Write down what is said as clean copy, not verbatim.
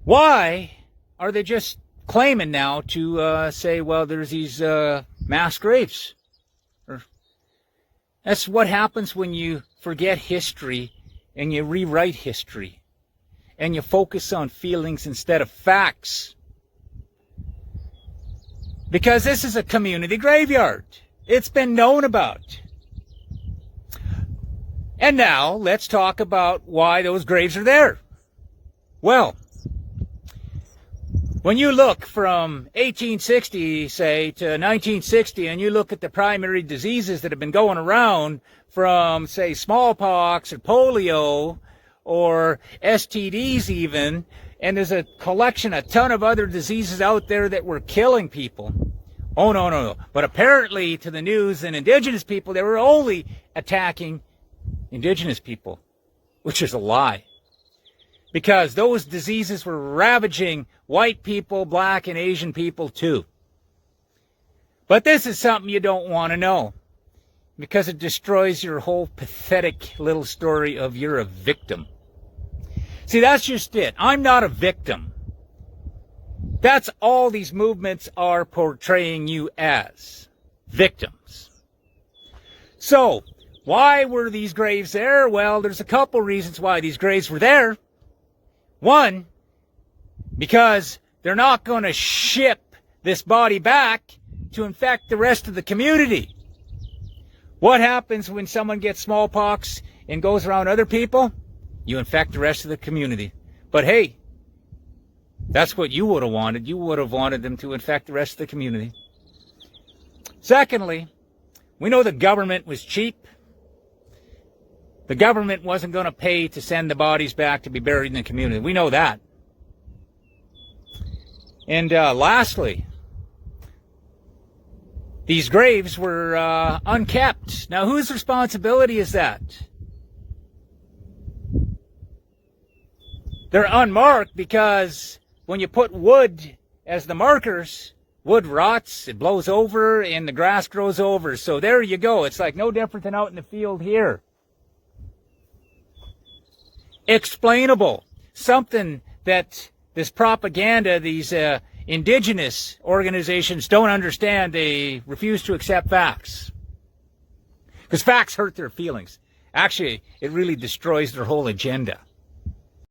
Why are they just claiming now to say, well, there's these mass graves? That's what happens when you forget history and you rewrite history and you focus on feelings instead of facts. Because this is a community graveyard. It's been known about. And now let's talk about why those graves are there. Well, when you look from 1860, say, to 1960, and you look at the primary diseases that have been going around from, say, smallpox or polio or STDs even, and there's a ton of other diseases out there that were killing people. Oh, no. But apparently to the news and Indigenous people, they were only attacking Indigenous people, which is a lie. Because those diseases were ravaging white people, black and Asian people too. But this is something you don't want to know, because it destroys your whole pathetic little story of you're a victim. See, that's just it. I'm not a victim. That's all these movements are portraying you as. Victims. So, why were these graves there? Well, there's a couple reasons why these graves were there. One, because they're not going to ship this body back to infect the rest of the community. What happens when someone gets smallpox and goes around other people? You infect the rest of the community. But hey, that's what you would have wanted. You would have wanted them to infect the rest of the community. Secondly, we know the government was cheap. The government wasn't going to pay to send the bodies back to be buried in the community. We know that. And lastly, these graves were unkept. Now, whose responsibility is that? They're unmarked because when you put wood as the markers, wood rots, it blows over, and the grass grows over. So there you go. It's like no different than out in the field here. Explainable. Something that this propaganda, these indigenous organizations don't understand. They refuse to accept facts. Because facts hurt their feelings. Actually, it really destroys their whole agenda.